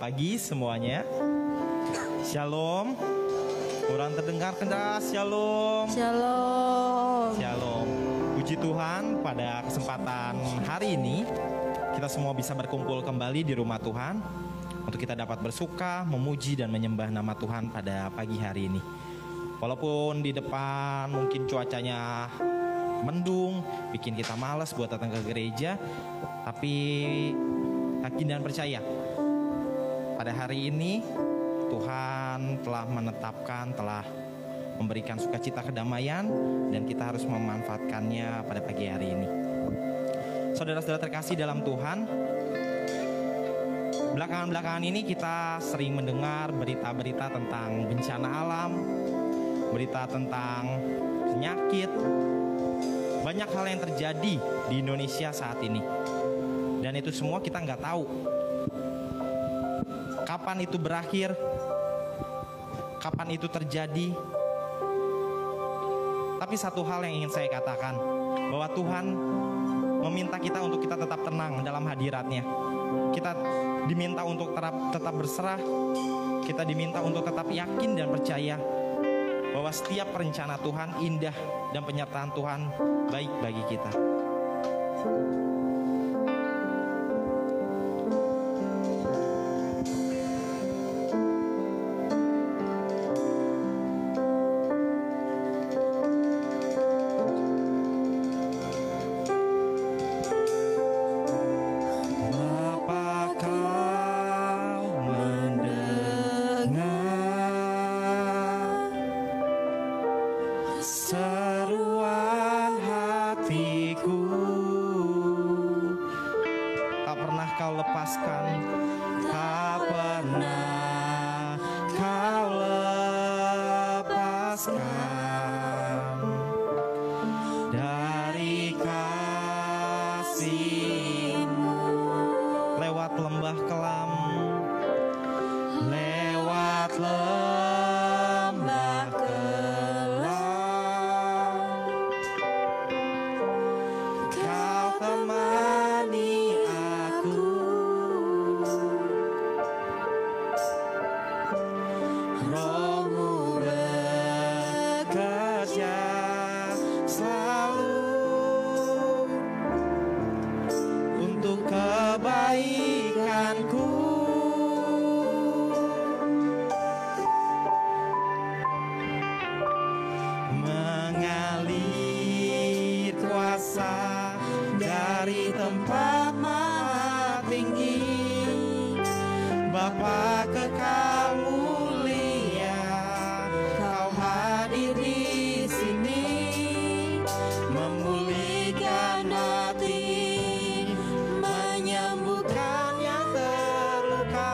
pagi semuanya. Shalom. Kurang terdengar keras. Shalom. Shalom. Shalom. Puji Tuhan, pada kesempatan hari ini kita semua bisa berkumpul kembali di rumah Tuhan untuk kita dapat bersuka, memuji dan menyembah nama Tuhan pada pagi hari ini. Walaupun di depan mungkin cuacanya mendung, bikin kita malas buat datang ke gereja, tapi yakin dan percaya pada hari ini Tuhan telah menetapkan, telah memberikan sukacita kedamaian, dan kita harus memanfaatkannya pada pagi hari ini. Saudara-saudara terkasih dalam Tuhan, belakangan-belakangan ini kita sering mendengar berita-berita tentang bencana alam, berita tentang penyakit. Banyak hal yang terjadi di Indonesia saat ini, dan itu semua kita nggak tahu kapan itu berakhir, kapan itu terjadi. Tapi satu hal yang ingin saya katakan, bahwa Tuhan meminta kita untuk kita tetap tenang dalam hadirat-Nya. Kita diminta untuk tetap berserah, kita diminta untuk tetap yakin dan percaya bahwa setiap rencana Tuhan indah dan penyertaan Tuhan baik bagi kita. Kita ulang lagu ini dengan kita bangkit berdiri semuanya. Bapa, Kau mendengar seruan hatiku. Tak pernah Kau lepaskan dari kasih-Mu. Lewati lembah kelam, Lewat lembah kelam, Kau temani aku. Roh-Mu bekerja selalu untuk kebaikanku. Mengalir kuasa dari tempat maha tinggi. Bapa kekal mulia, Kau hadir di sini, memulihkan hati, menyembuhkan yang terluka.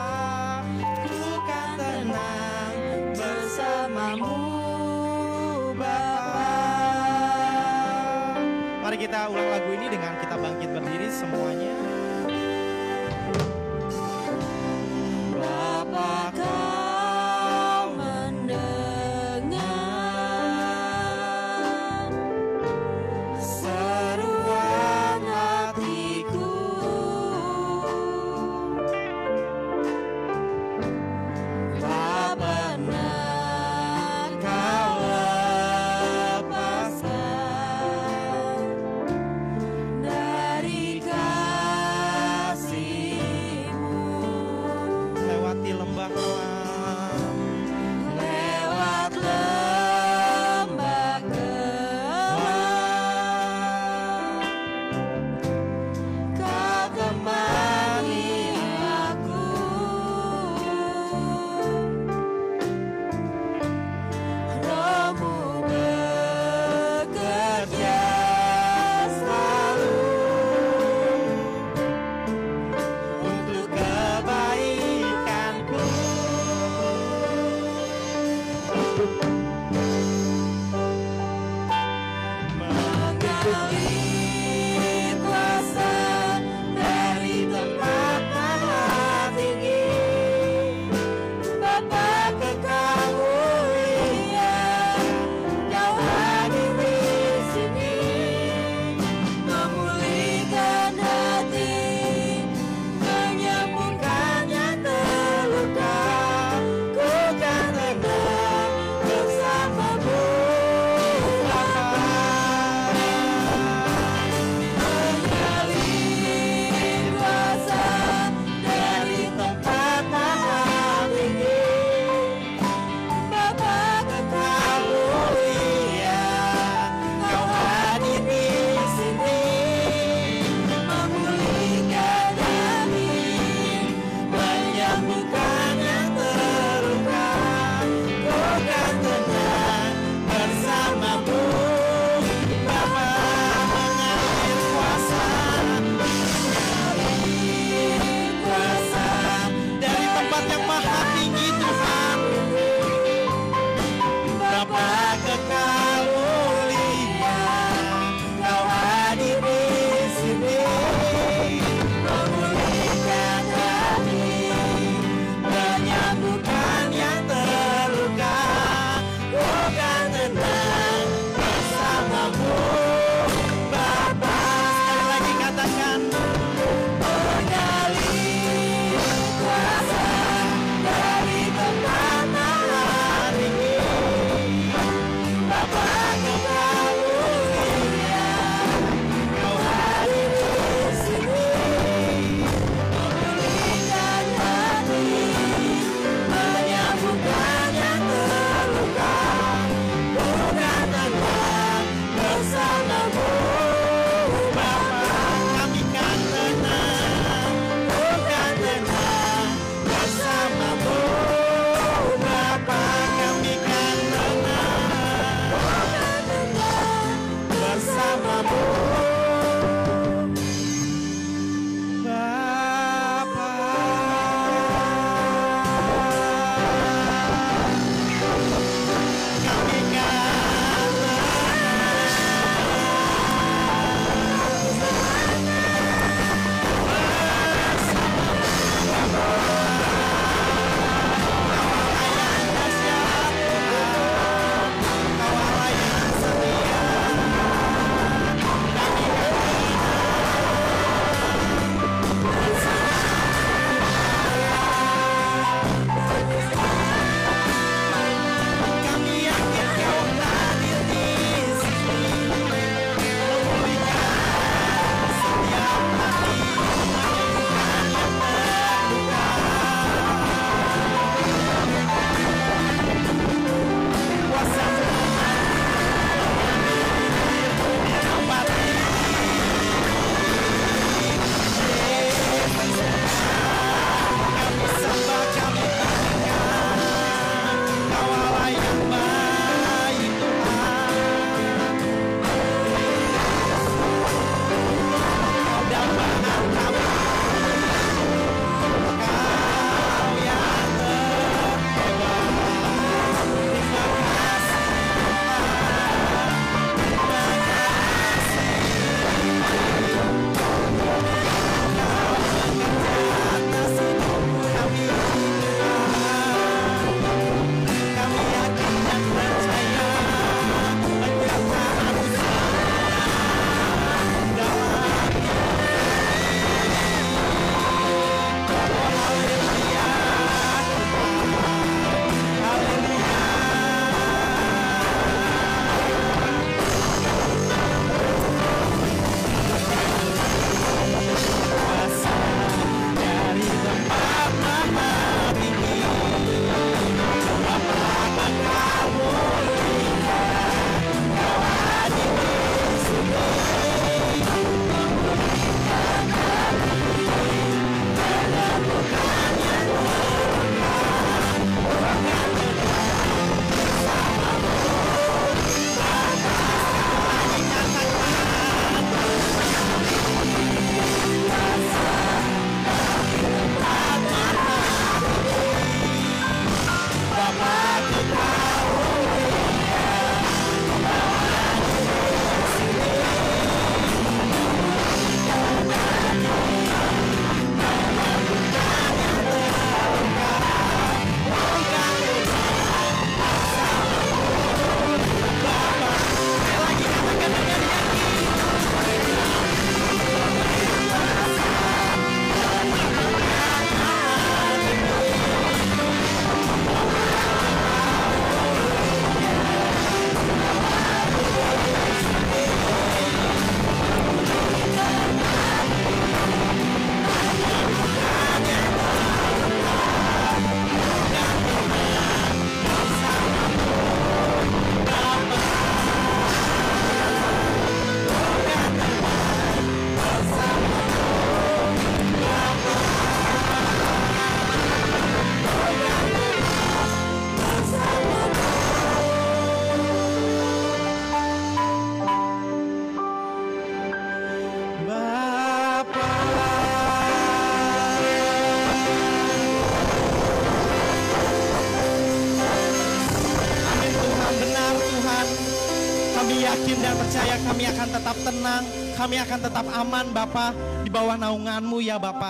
yakin dan percaya kami akan tetap tenang, kami akan tetap aman Bapa di bawah naungan-Mu ya Bapa.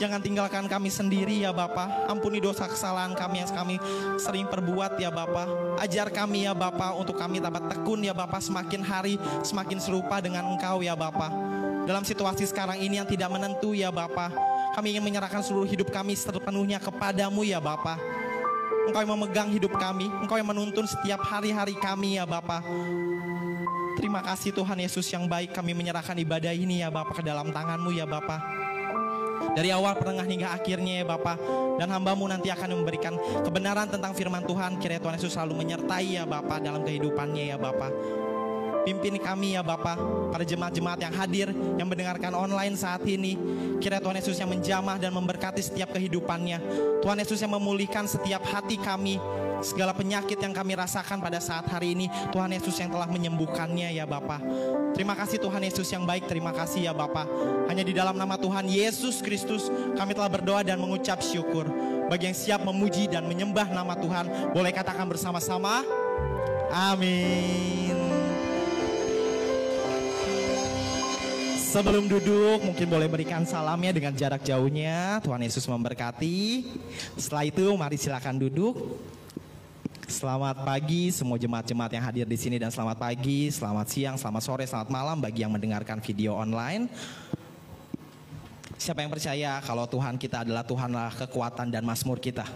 Jangan tinggalkan kami sendiri ya Bapa. Ampuni dosa kesalahan kami yang kami sering perbuat ya Bapa. Ajar kami ya Bapa untuk kami dapat tekun ya Bapa, semakin hari semakin serupa dengan Engkau ya Bapa. Dalam situasi sekarang ini yang tidak menentu ya Bapa, kami ingin menyerahkan seluruh hidup kami sepenuhnya kepadamu ya Bapa. Engkau yang memegang hidup kami, Engkau yang menuntun setiap hari-hari kami ya Bapa. Terima kasih Tuhan Yesus yang baik, kami menyerahkan ibadah ini ya Bapa ke dalam tangan-Mu ya Bapa. Dari awal, pertengah hingga akhirnya ya Bapa. Dan hamba-Mu nanti akan memberikan kebenaran tentang firman Tuhan. Kiranya Tuhan Yesus selalu menyertai ya Bapa dalam kehidupannya ya Bapa. Pimpin kami ya Bapa, para jemaat-jemaat yang hadir, yang mendengarkan online saat ini. Kiranya Tuhan Yesus yang menjamah dan memberkati setiap kehidupannya. Tuhan Yesus yang memulihkan setiap hati kami. Segala penyakit yang kami rasakan pada saat hari ini, Tuhan Yesus yang telah menyembuhkannya ya Bapa. Terima kasih Tuhan Yesus yang baik, terima kasih ya Bapa. Hanya di dalam nama Tuhan Yesus Kristus kami telah berdoa dan mengucap syukur. Bagi yang siap memuji dan menyembah nama Tuhan, boleh katakan bersama-sama, amin. Sebelum duduk mungkin boleh berikan salamnya dengan jarak jauhnya. Tuhan Yesus memberkati. Setelah itu mari silakan duduk. Selamat pagi semua jemaat-jemaat yang hadir di sini, dan selamat pagi, selamat siang, selamat sore, selamat malam bagi yang mendengarkan video online. Siapa yang percaya kalau Tuhan kita adalah Tuhanlah kekuatan dan mazmur kita?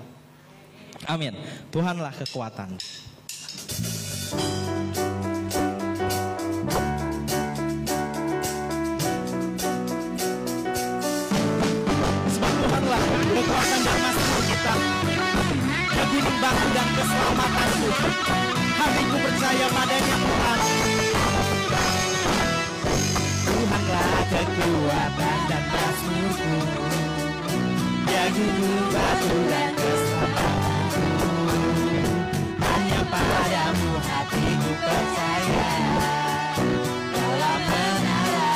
Amin. Tuhanlah kekuatan. Sebab Tuhanlah kekuatan dan mazmur kita, gunung batu dan keselamatanku. Hatiku percaya padanya Tuhan. Tuhanlah kekuatan dan mazmurku, Dia gunung batu dan keselamatanku. Hanya padamu hatiku percaya, dalam menara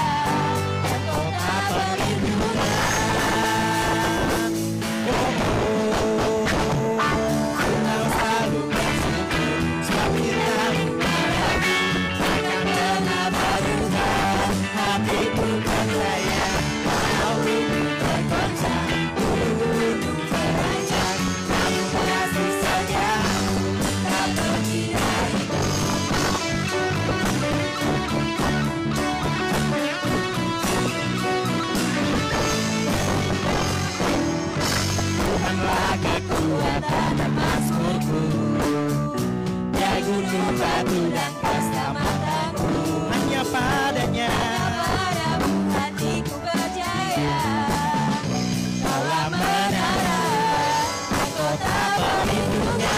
dan kota perlindungan. Kekuatan dan mazmurku, Dia gunung batu dan keselamatanku. Hanya padanya, padamu hatiku percaya, dalam menara kota perlindungan.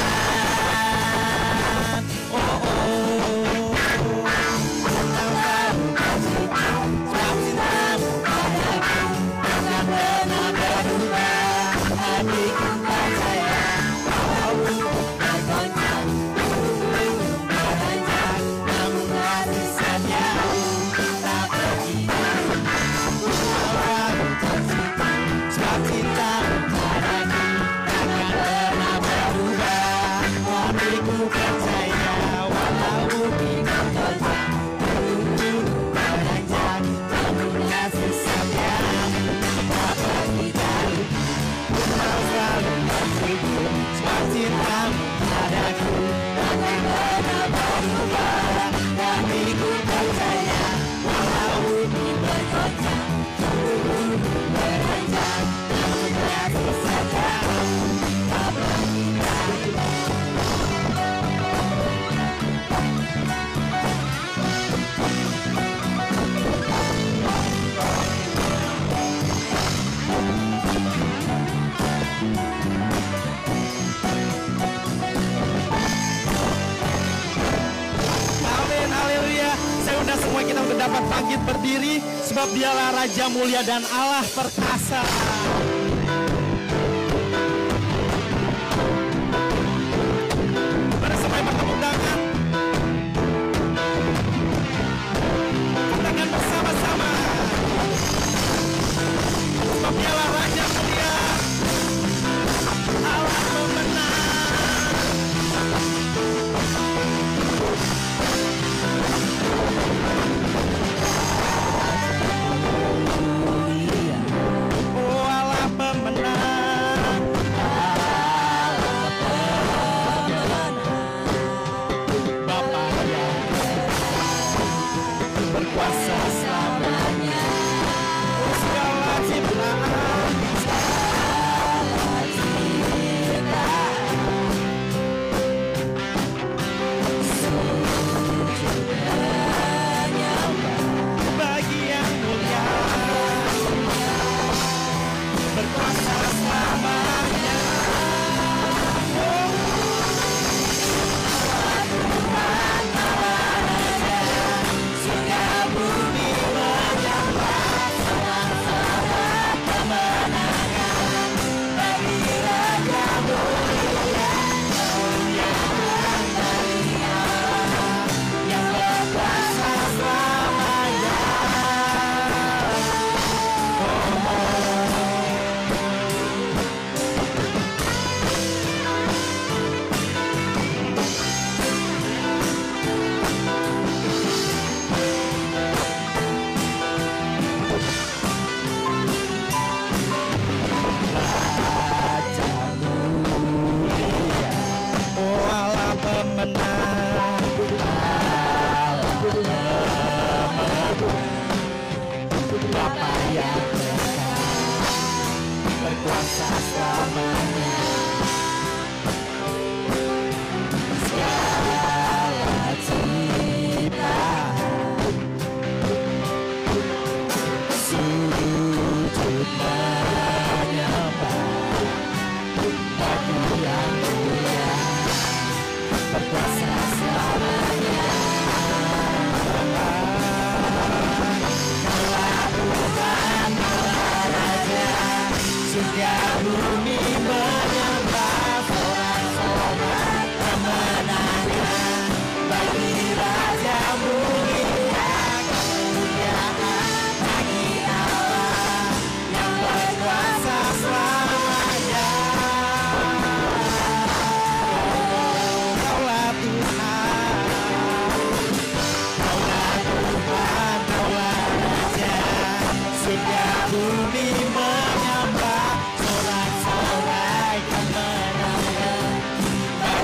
Semua kita untuk dapat bangkit berdiri, sebab Dialah Raja mulia dan Allah perkasa. Mari sampai bertepuk tangan. Katakan bersama-sama, sebab Dialah Raja mulia, Allah pemenang.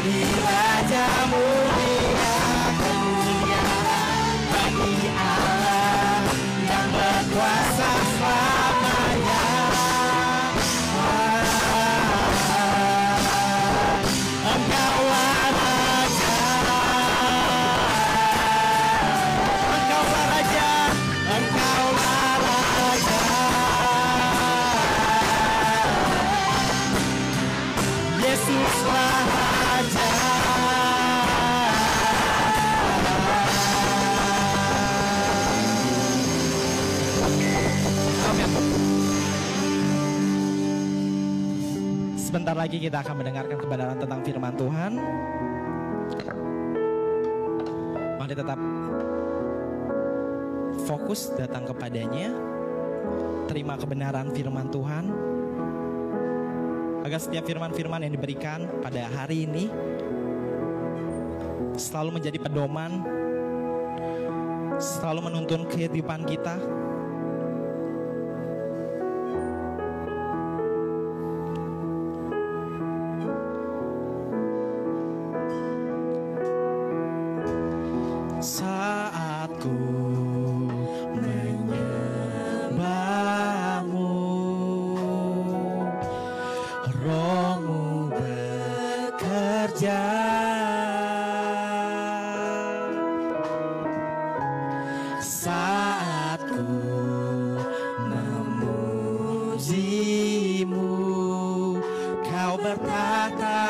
Bagi Raja mulia kemuliaan, bagi Allah yang berkuasa selamanya. Engkaulah Raja, Engkaulah Raja, Engkaulah Raja. Yesuslah Raja. Sebentar lagi kita akan mendengarkan kebenaran tentang firman Tuhan. Mari tetap fokus datang kepadanya. Terima kebenaran firman Tuhan. Agar setiap firman-firman yang diberikan pada hari ini selalu menjadi pedoman, selalu menuntun kehidupan kita. Saat ku menyembahmu, Rohmu bekerja. Saat ku memujimu, Kau bertahta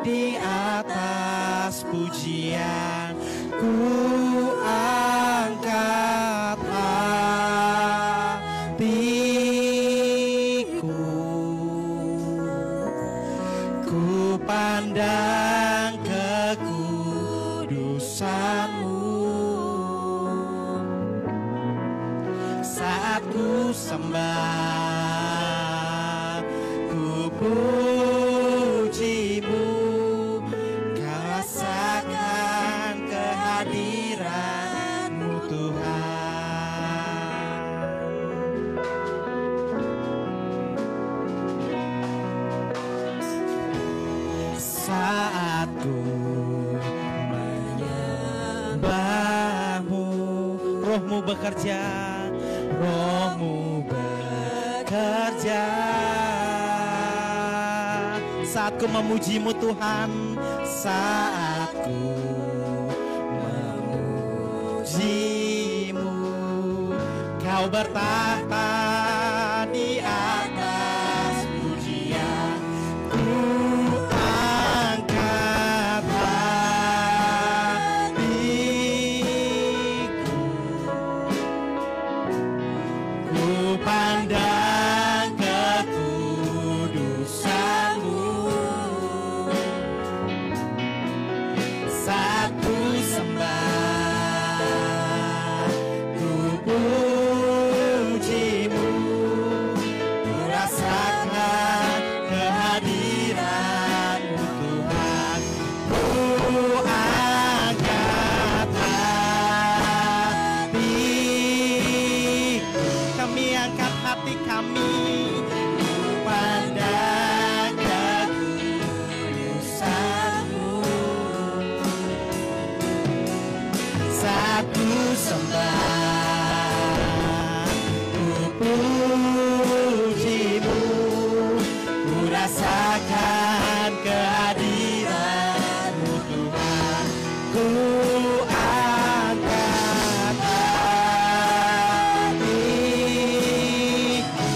di atas pujian. Ku angkat hatiku, ku pandang kekudusan-Mu. Saat ku sembah, ku puji-Mu, Kau rasakan kehadiran-Mu Tuhan. Saat ku menyembah-Mu, Roh-Mu bekerja, Roh-Mu bekerja. Saat ku memuji-Mu Tuhan, saat ku memuji-Mu, Kau bertahta di atas pujian. Ku angkat hatiku, ku pandang kekudusan-Mu. Saat ku sembah, ku puji-Mu, ku rasakan kehadiran-Mu Tuhan. Ku angkat hatiku, kami angkat hati kami, ku pandang kekudusan-Mu. Saat ku sembah, ku puji-Mu, ku rasakan kehadiran-Mu Tuhan. Ku angkat hatiku,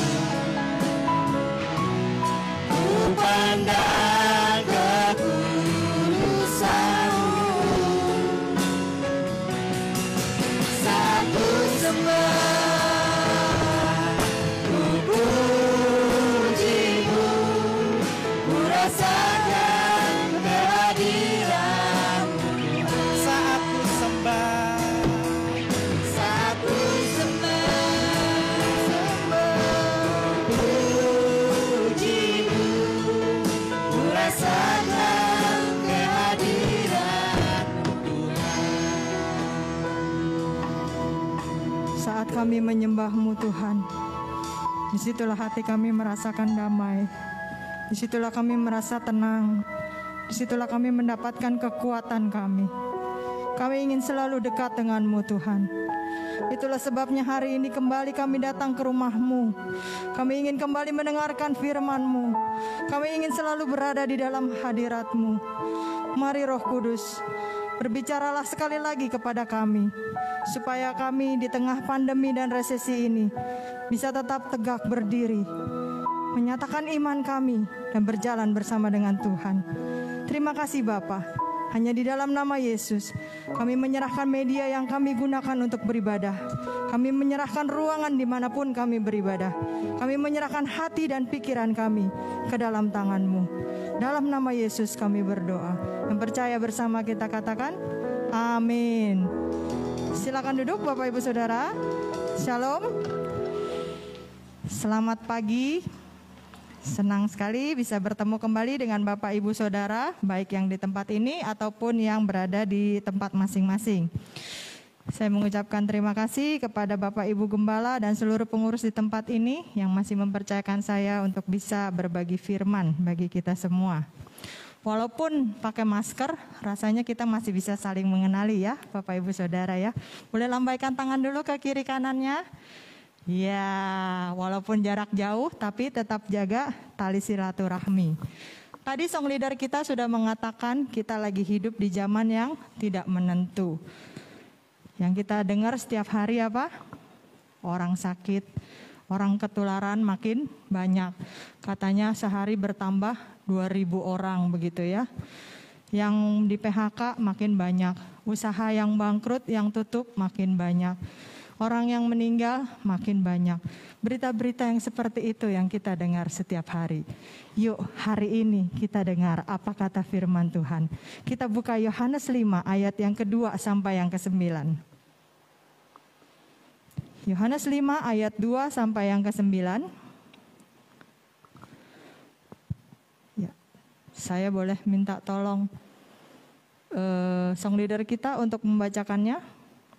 ku pandang kekudusan-Mu. Saat ku sembah, ku puji-Mu, ku rasakan kehadiran-Mu. Saat ku sembah, saat ku sembah, puji-Mu, ku rasakan kehadiran-Mu Tuhan. Saat kami menyembah-Mu Tuhan, disitulah hati kami merasakan damai. Disitulah kami merasa tenang. disitulah kami mendapatkan kekuatan kami. Kami ingin selalu dekat dengan-Mu Tuhan. Itulah sebabnya hari ini kembali kami datang ke rumah-Mu. Kami ingin kembali mendengarkan firman-Mu. Kami ingin selalu berada di dalam hadirat-Mu. Mari Roh Kudus, berbicaralah sekali lagi kepada kami, supaya kami di tengah pandemi dan resesi ini bisa tetap tegak berdiri, menyatakan iman kami dan berjalan bersama dengan Tuhan. Terima kasih Bapa. Hanya di dalam nama Yesus kami menyerahkan media yang kami gunakan untuk beribadah. Kami menyerahkan ruangan dimanapun kami beribadah. Kami menyerahkan hati dan pikiran kami ke dalam tangan-Mu. Dalam nama Yesus kami berdoa. Yang percaya bersama kita katakan amin. Silakan duduk Bapak Ibu Saudara. Shalom. Selamat pagi. Senang sekali bisa bertemu kembali dengan Bapak Ibu Saudara, baik yang di tempat ini ataupun yang berada di tempat masing-masing. Saya mengucapkan terima kasih kepada Bapak Ibu Gembala dan seluruh pengurus di tempat ini yang masih mempercayakan saya untuk bisa berbagi firman bagi kita semua. Walaupun pakai masker, rasanya kita masih bisa saling mengenali ya Bapak Ibu Saudara ya. Boleh lambaikan tangan dulu ke kiri kanannya. Ya, walaupun jarak jauh tapi tetap jaga tali silaturahmi. Tadi song leader kita sudah mengatakan kita lagi hidup di zaman yang tidak menentu. Yang kita dengar setiap hari apa? Orang sakit, orang ketularan makin banyak. Katanya sehari bertambah 2.000 orang begitu ya. Yang di PHK makin banyak. Usaha yang bangkrut, yang tutup makin banyak. Orang yang meninggal makin banyak. Berita-berita yang seperti itu yang kita dengar setiap hari. Yuk hari ini kita dengar apa kata firman Tuhan. Kita buka Yohanes 5 ayat yang kedua sampai yang ke-9. Yohanes 5 ayat 2 sampai yang ke-9. Ya, saya boleh minta tolong song leader kita untuk membacakannya.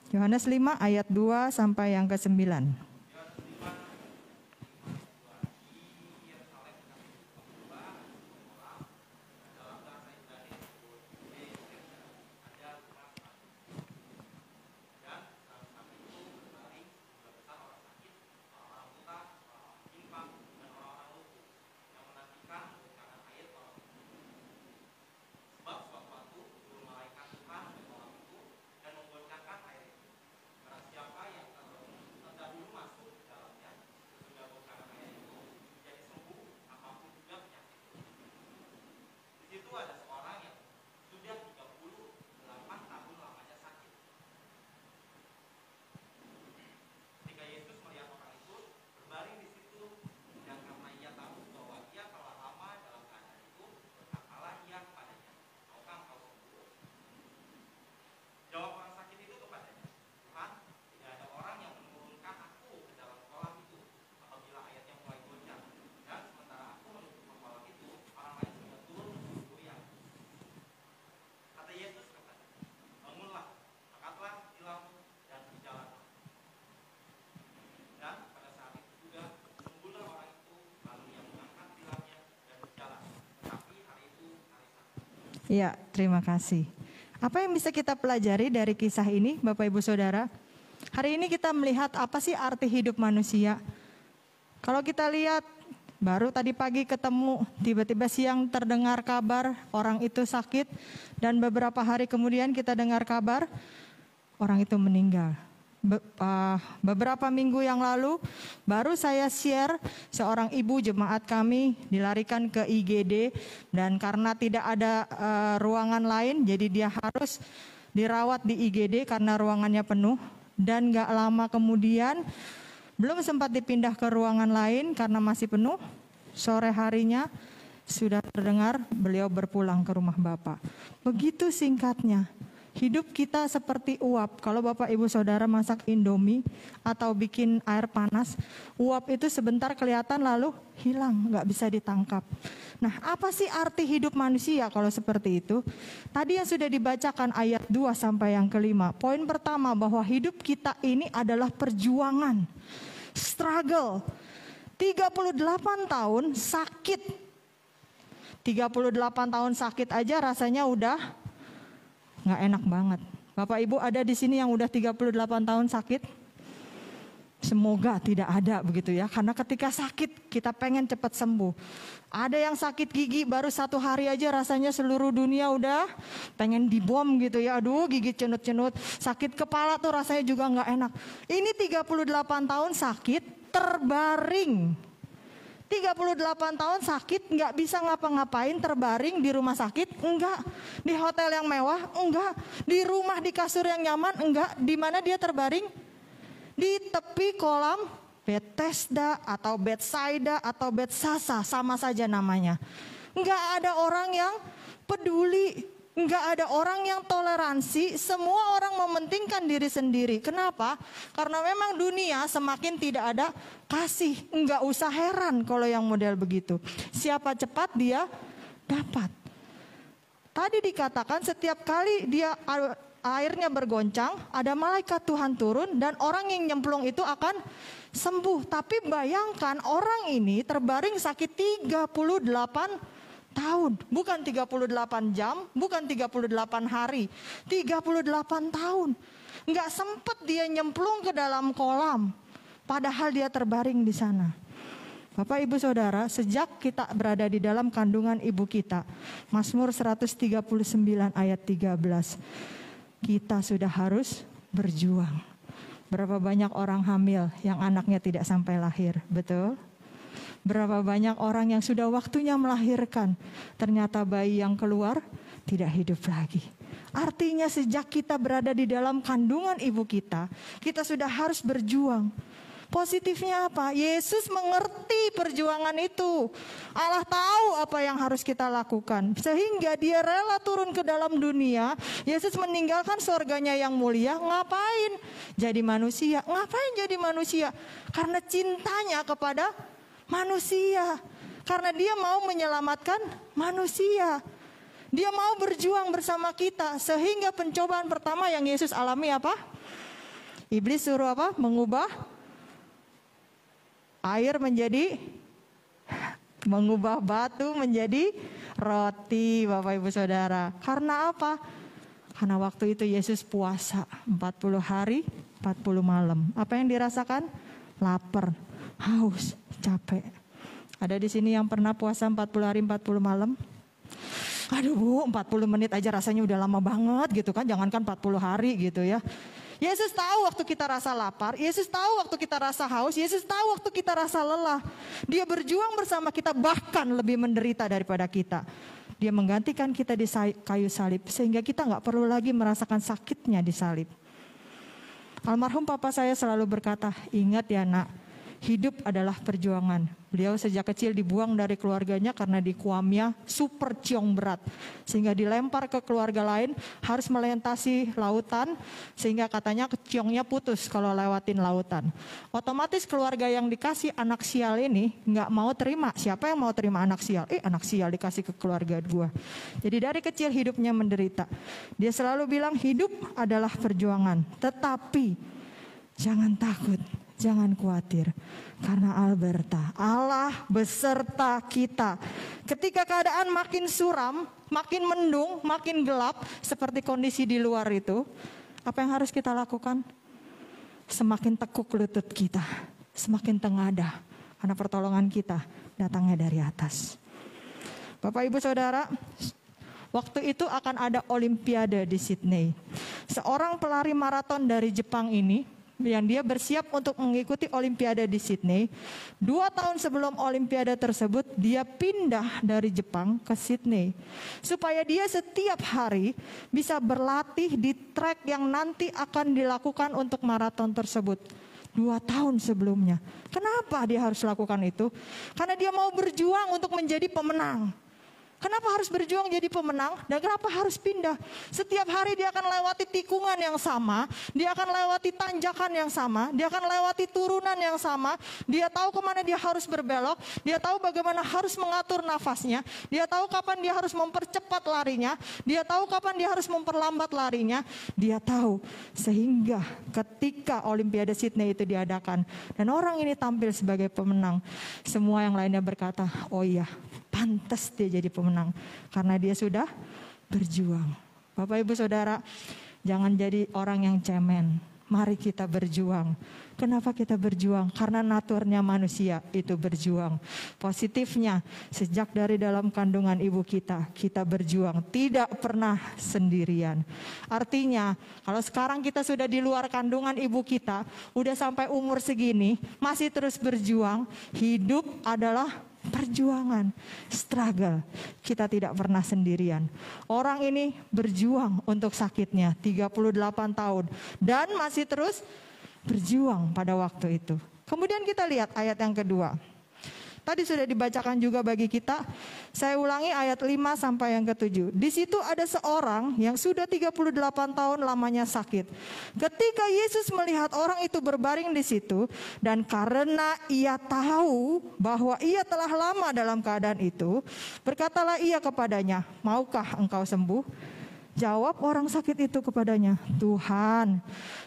Yohanes 5 ayat 2 sampai yang ke-9. Ya, terima kasih. Apa yang bisa kita pelajari dari kisah ini, Bapak Ibu Saudara? Hari ini kita melihat apa sih arti hidup manusia. Kalau kita lihat, baru tadi pagi ketemu, tiba-tiba siang terdengar kabar orang itu sakit, dan beberapa hari kemudian kita dengar kabar orang itu meninggal. Beberapa minggu yang lalu baru saya share seorang ibu jemaat kami dilarikan ke IGD, dan karena tidak ada ruangan lain jadi dia harus dirawat di IGD karena ruangannya penuh, dan gak lama kemudian belum sempat dipindah ke ruangan lain karena masih penuh, sore harinya sudah terdengar beliau berpulang ke rumah Bapak. Begitu singkatnya. Hidup kita seperti uap. Kalau Bapak Ibu Saudara masak Indomie atau bikin air panas, uap itu sebentar kelihatan lalu hilang, gak bisa ditangkap. Nah, apa sih arti hidup manusia kalau seperti itu? Tadi yang sudah dibacakan ayat 2 sampai yang ke-5. Poin pertama bahwa hidup kita ini adalah perjuangan, struggle. 38 tahun sakit. 38 tahun sakit aja rasanya udah nggak enak banget. Bapak Ibu ada di sini yang udah 38 tahun sakit? Semoga tidak ada begitu ya. Karena ketika sakit kita pengen cepat sembuh. Ada yang sakit gigi baru 1 hari aja rasanya seluruh dunia udah pengen dibom gitu ya. Aduh gigi cenut-cenut. Sakit kepala tuh rasanya juga nggak enak. Ini 38 tahun sakit terbaring. 38 tahun sakit nggak bisa ngapa-ngapain, terbaring di rumah sakit? Enggak. Di hotel yang mewah? Enggak. Di rumah di kasur yang nyaman? Enggak. Di mana dia terbaring? Di tepi kolam Bethesda atau Bethsaida atau Bethsasa, sama saja namanya. Enggak ada orang yang peduli, enggak ada orang yang toleransi, semua orang mementingkan diri sendiri. Kenapa? Karena memang dunia semakin tidak ada kasih. Enggak usah heran kalau yang model begitu. Siapa cepat dia dapat. Tadi dikatakan setiap kali dia airnya bergoncang, ada malaikat Tuhan turun dan orang yang nyemplung itu akan sembuh. Tapi bayangkan orang ini terbaring sakit 38 tahun. Bukan 38 jam, bukan 38 hari. 38 tahun. Nggak sempet dia nyemplung ke dalam kolam. Padahal dia terbaring di sana. Bapak Ibu Saudara, sejak kita berada di dalam kandungan ibu kita, Mazmur 139 ayat 13. Kita sudah harus berjuang. Berapa banyak orang hamil yang anaknya tidak sampai lahir, betul? Berapa banyak orang yang sudah waktunya melahirkan, ternyata bayi yang keluar tidak hidup lagi. Artinya sejak kita berada di dalam kandungan ibu kita sudah harus berjuang. Positifnya apa? Yesus mengerti perjuangan itu. Allah tahu apa yang harus kita lakukan. Sehingga dia rela turun ke dalam dunia. Yesus meninggalkan surganya yang mulia. Ngapain? Jadi manusia. Ngapain jadi manusia? Karena cintanya kepada manusia. Karena dia mau menyelamatkan manusia. Dia mau berjuang bersama kita. Sehingga pencobaan pertama yang Yesus alami apa? Iblis suruh apa? Mengubah air mengubah batu menjadi roti, Bapak Ibu Saudara. Karena apa? Karena waktu itu Yesus puasa 40 hari, 40 malam. Apa yang dirasakan? Lapar, haus, capek. Ada di sini yang pernah puasa 40 hari, 40 malam? Aduh Bu, 40 menit aja rasanya udah lama banget gitu kan. Jangankan 40 hari gitu ya. Yesus tahu waktu kita rasa lapar, Yesus tahu waktu kita rasa haus, Yesus tahu waktu kita rasa lelah. Dia berjuang bersama kita, bahkan lebih menderita daripada kita. Dia menggantikan kita di kayu salib sehingga kita gak perlu lagi merasakan sakitnya di salib. Almarhum papa saya selalu berkata, ingat ya nak, hidup adalah perjuangan. Beliau sejak kecil dibuang dari keluarganya karena dikuamnya super ciong berat. Sehingga dilempar ke keluarga lain, harus melintasi lautan. Sehingga katanya ciongnya putus kalau lewatin lautan. Otomatis keluarga yang dikasih anak sial ini gak mau terima. Siapa yang mau terima anak sial? Anak sial dikasih ke keluarga gua. Jadi dari kecil hidupnya menderita. Dia selalu bilang hidup adalah perjuangan. Tetapi jangan takut. Jangan khawatir, karena Allah beserta kita. Ketika keadaan makin suram, makin mendung, makin gelap, seperti kondisi di luar itu, apa yang harus kita lakukan? Semakin tekuk lutut kita, semakin tengadah, karena pertolongan kita datangnya dari atas. Bapak Ibu Saudara, waktu itu akan ada Olimpiade di Sydney. Seorang pelari maraton dari Jepang ini, yang dia bersiap untuk mengikuti Olimpiade di Sydney. 2 tahun sebelum Olimpiade tersebut, dia pindah dari Jepang ke Sydney. Supaya dia setiap hari bisa berlatih di trek yang nanti akan dilakukan untuk maraton tersebut. 2 tahun sebelumnya. Kenapa dia harus lakukan itu? Karena dia mau berjuang untuk menjadi pemenang. Kenapa harus berjuang jadi pemenang? Dan kenapa harus pindah? Setiap hari dia akan lewati tikungan yang sama. Dia akan lewati tanjakan yang sama. Dia akan lewati turunan yang sama. Dia tahu kemana dia harus berbelok. Dia tahu bagaimana harus mengatur nafasnya. Dia tahu kapan dia harus mempercepat larinya. Dia tahu kapan dia harus memperlambat larinya. Dia tahu. Sehingga ketika Olimpiade Sydney itu diadakan. Dan orang ini tampil sebagai pemenang. Semua yang lainnya berkata, oh iya, pantas dia jadi pemenang karena dia sudah berjuang. Bapak Ibu Saudara, jangan jadi orang yang cemen. Mari kita berjuang. Kenapa kita berjuang? Karena naturnya manusia itu berjuang. Positifnya, sejak dari dalam kandungan ibu kita berjuang. Tidak pernah sendirian. Artinya, kalau sekarang kita sudah di luar kandungan ibu kita, udah sampai umur segini, masih terus berjuang, hidup adalah perjuangan, struggle. Kita tidak pernah sendirian. Orang ini berjuang untuk sakitnya 38 tahun dan masih terus berjuang pada waktu itu. Kemudian kita lihat ayat yang kedua. Tadi sudah dibacakan juga bagi kita. Saya ulangi ayat 5 sampai yang ke-7. Di situ ada seorang yang sudah 38 tahun lamanya sakit. Ketika Yesus melihat orang itu berbaring di situ, dan karena ia tahu bahwa ia telah lama dalam keadaan itu, berkatalah ia kepadanya, "Maukah engkau sembuh?" Jawab orang sakit itu kepadanya, "Tuhan,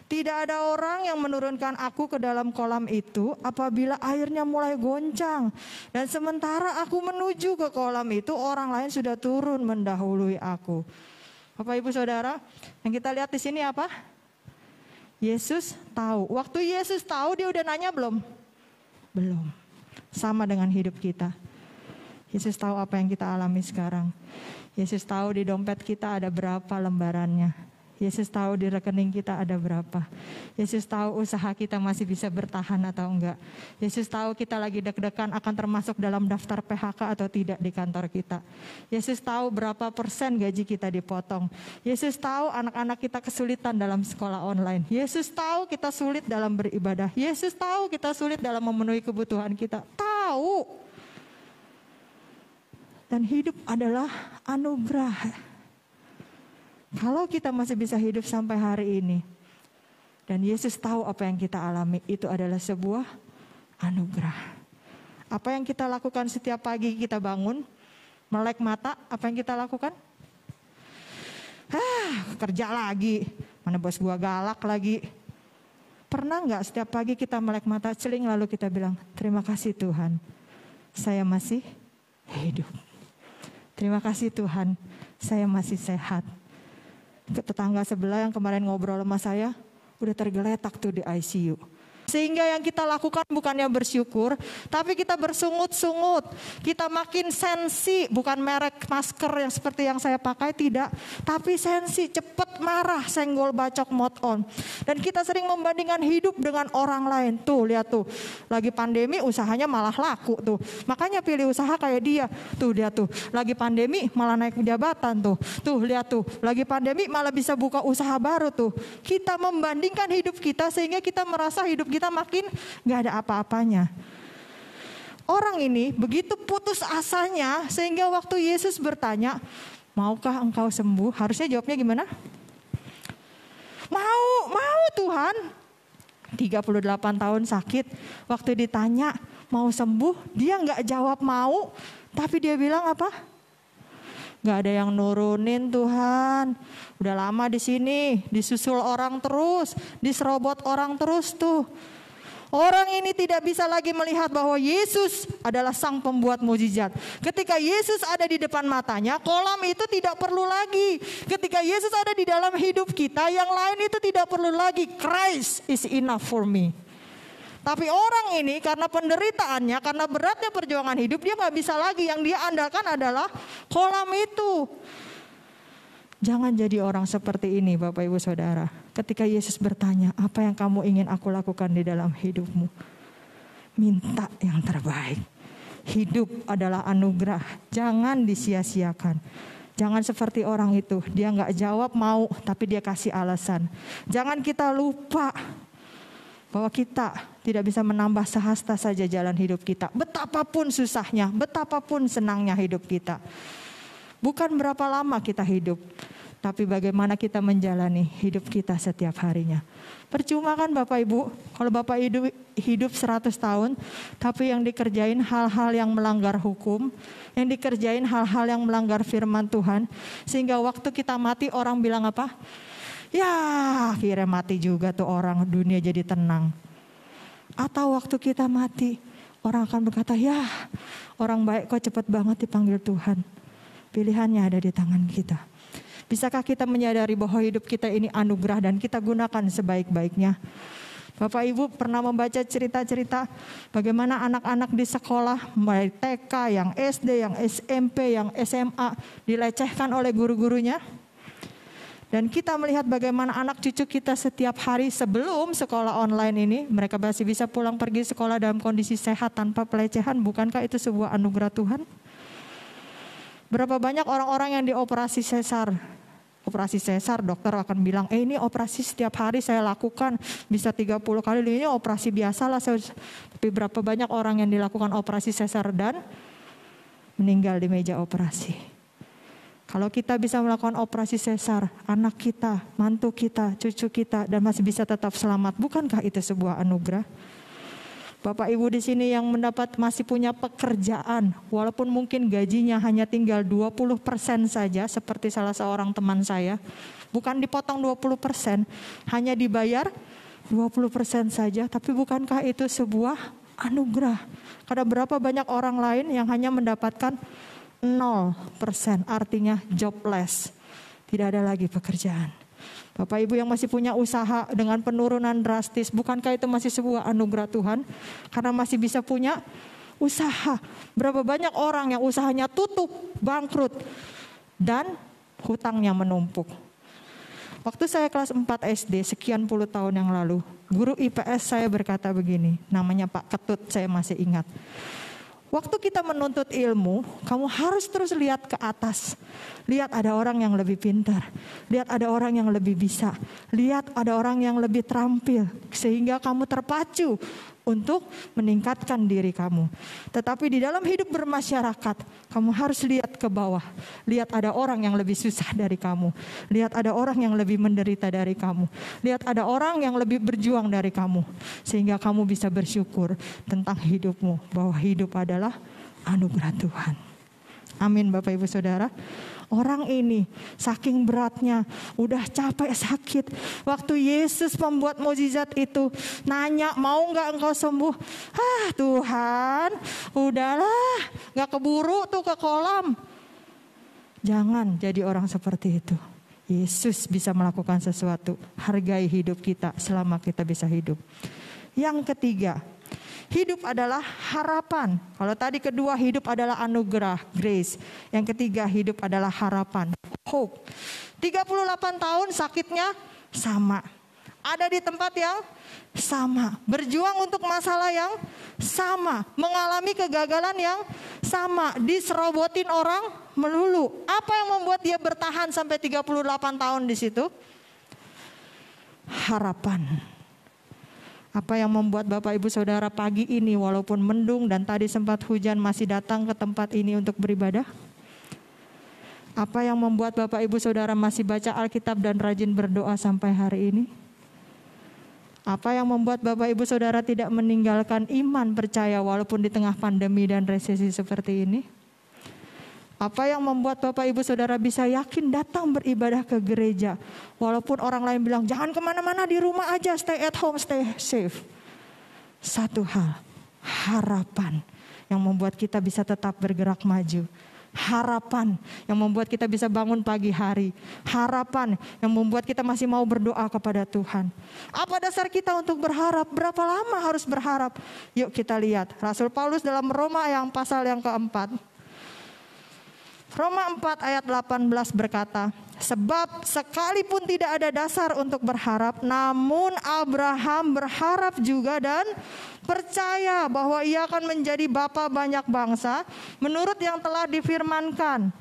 tidak ada orang yang menurunkan aku ke dalam kolam itu apabila airnya mulai goncang. Dan sementara aku menuju ke kolam itu, orang lain sudah turun mendahului aku." Bapak Ibu Saudara, yang kita lihat di sini apa? Yesus tahu. Waktu Yesus tahu, dia udah nanya belum? Belum. Sama dengan hidup kita. Yesus tahu apa yang kita alami sekarang. Yesus tahu di dompet kita ada berapa lembarannya. Yesus tahu di rekening kita ada berapa. Yesus tahu usaha kita masih bisa bertahan atau enggak. Yesus tahu kita lagi deg-degan akan termasuk dalam daftar PHK atau tidak di kantor kita. Yesus tahu berapa persen gaji kita dipotong. Yesus tahu anak-anak kita kesulitan dalam sekolah online. Yesus tahu kita sulit dalam beribadah. Yesus tahu kita sulit dalam memenuhi kebutuhan kita. Tahu. Dan hidup adalah anugerah. Kalau kita masih bisa hidup sampai hari ini, dan Yesus tahu apa yang kita alami, itu adalah sebuah anugerah. Apa yang kita lakukan setiap pagi kita bangun, melek mata, apa yang kita lakukan? Kerja lagi, mana bos gua galak lagi. Pernah nggak setiap pagi kita melek mata, celing lalu kita bilang, "Terima kasih Tuhan, saya masih hidup. Terima kasih Tuhan, saya masih sehat." Tetangga sebelah yang kemarin ngobrol sama saya, udah tergeletak tuh di ICU. Sehingga yang kita lakukan bukannya bersyukur, tapi kita bersungut-sungut. Kita makin sensi, bukan merek masker yang seperti yang saya pakai, tidak. Tapi sensi, cepet marah, senggol, bacok, mot on. Dan kita sering membandingkan hidup dengan orang lain. Tuh, lihat tuh, lagi pandemi usahanya malah laku tuh. Makanya pilih usaha kayak dia. Tuh, dia tuh, lagi pandemi malah naik jabatan tuh. Tuh, lihat tuh, lagi pandemi malah bisa buka usaha baru tuh. Kita membandingkan hidup kita sehingga kita merasa hidup kita makin gak ada apa-apanya. Orang ini begitu putus asanya sehingga waktu Yesus bertanya, "Maukah engkau sembuh?" Harusnya jawabnya gimana? Mau Tuhan. 38 tahun sakit. Waktu ditanya mau sembuh, dia gak jawab mau. Tapi dia bilang apa? Gak ada yang nurunin Tuhan. Udah lama di sini, disusul orang terus, diserobot orang terus tuh. Orang ini tidak bisa lagi melihat bahwa Yesus adalah sang pembuat mukjizat. Ketika Yesus ada di depan matanya, kolam itu tidak perlu lagi. Ketika Yesus ada di dalam hidup kita, yang lain itu tidak perlu lagi. Christ is enough for me. Tapi orang ini karena penderitaannya, karena beratnya perjuangan hidup, dia gak bisa lagi. Yang dia andalkan adalah kolam itu. Jangan jadi orang seperti ini Bapak Ibu Saudara. Ketika Yesus bertanya, "Apa yang kamu ingin aku lakukan di dalam hidupmu?" Minta yang terbaik. Hidup adalah anugerah. Jangan disia-siakan. Jangan seperti orang itu. Dia gak jawab mau, tapi dia kasih alasan. Jangan kita lupa bahwa kita tidak bisa menambah sehasta saja jalan hidup kita. Betapapun susahnya, betapapun senangnya hidup kita. Bukan berapa lama kita hidup, tapi bagaimana kita menjalani hidup kita setiap harinya. Percuma kan Bapak Ibu, kalau Bapak hidup 100 tahun, tapi yang dikerjain hal-hal yang melanggar hukum, yang dikerjain hal-hal yang melanggar firman Tuhan, sehingga waktu kita mati orang bilang apa? Ya, akhirnya mati juga tuh orang, dunia jadi tenang. Atau waktu kita mati, orang akan berkata, ya orang baik kok cepat banget dipanggil Tuhan. Pilihannya ada di tangan kita. Bisakah kita menyadari bahwa hidup kita ini anugerah dan kita gunakan sebaik-baiknya? Bapak Ibu pernah membaca cerita-cerita bagaimana anak-anak di sekolah, mulai TK, yang SD, yang SMP, yang SMA dilecehkan oleh guru-gurunya. Dan kita melihat bagaimana anak cucu kita setiap hari sebelum sekolah online ini, mereka masih bisa pulang pergi sekolah dalam kondisi sehat tanpa pelecehan. Bukankah itu sebuah anugerah Tuhan? Berapa banyak orang-orang yang dioperasi sesar? Operasi sesar, dokter akan bilang, ini operasi setiap hari saya lakukan, bisa 30 kali, ini operasi biasa lah. Tapi berapa banyak orang yang dilakukan operasi sesar dan meninggal di meja operasi. Kalau kita bisa melakukan operasi sesar, anak kita, mantu kita, cucu kita, dan masih bisa tetap selamat, bukankah itu sebuah anugerah? Bapak Ibu di sini yang masih punya pekerjaan, walaupun mungkin gajinya hanya tinggal 20% saja, seperti salah seorang teman saya, bukan dipotong 20%, hanya dibayar 20% saja, tapi bukankah itu sebuah anugerah? Karena berapa banyak orang lain yang hanya mendapatkan 0%, artinya jobless, tidak ada lagi pekerjaan. Bapak Ibu yang masih punya usaha dengan penurunan drastis, bukankah itu masih sebuah anugerah Tuhan? Karena masih bisa punya usaha. Berapa banyak orang yang usahanya tutup, bangkrut, dan hutangnya menumpuk. Waktu saya kelas 4 SD, sekian puluh tahun yang lalu, guru IPS saya berkata begini, namanya Pak Ketut, saya masih ingat. Waktu kita menuntut ilmu, kamu harus terus lihat ke atas. Lihat ada orang yang lebih pintar. Lihat ada orang yang lebih bisa. Lihat ada orang yang lebih terampil. Sehingga kamu terpacu untuk meningkatkan diri kamu. Tetapi di dalam hidup bermasyarakat, kamu harus lihat ke bawah. Lihat ada orang yang lebih susah dari kamu. Lihat ada orang yang lebih menderita dari kamu. Lihat ada orang yang lebih berjuang dari kamu. Sehingga kamu bisa bersyukur tentang hidupmu. Bahwa hidup adalah anugerah Tuhan. Amin Bapak Ibu Saudara. Orang ini saking beratnya, udah capek sakit. Waktu Yesus membuat mukjizat itu, nanya mau gak engkau sembuh? Tuhan, udahlah, gak keburu tuh ke kolam. Jangan jadi orang seperti itu. Yesus bisa melakukan sesuatu. Hargai hidup kita selama kita bisa hidup. Yang ketiga, hidup adalah harapan. Kalau tadi kedua, hidup adalah anugerah, grace. Yang ketiga, hidup adalah harapan, hope. 38 tahun sakitnya sama. Ada di tempat yang sama. Berjuang untuk masalah yang sama. Mengalami kegagalan yang sama. Diserobotin orang melulu. Apa yang membuat dia bertahan sampai 38 tahun di situ? Harapan. Apa yang membuat Bapak Ibu Saudara pagi ini walaupun mendung dan tadi sempat hujan masih datang ke tempat ini untuk beribadah? Apa yang membuat Bapak Ibu Saudara masih baca Alkitab dan rajin berdoa sampai hari ini? Apa yang membuat Bapak Ibu Saudara tidak meninggalkan iman percaya walaupun di tengah pandemi dan resesi seperti ini? Apa yang membuat Bapak Ibu Saudara bisa yakin datang beribadah ke gereja walaupun orang lain bilang jangan kemana-mana, di rumah aja, stay at home, stay safe. Satu hal, harapan yang membuat kita bisa tetap bergerak maju. Harapan yang membuat kita bisa bangun pagi hari. Harapan yang membuat kita masih mau berdoa kepada Tuhan. Apa dasar kita untuk berharap? Berapa lama harus berharap? Yuk kita lihat Rasul Paulus dalam Roma yang pasal yang keempat. Roma 4 ayat 18 berkata, sebab sekalipun tidak ada dasar untuk berharap, namun Abraham berharap juga dan percaya bahwa ia akan menjadi bapa banyak bangsa menurut yang telah difirmankan.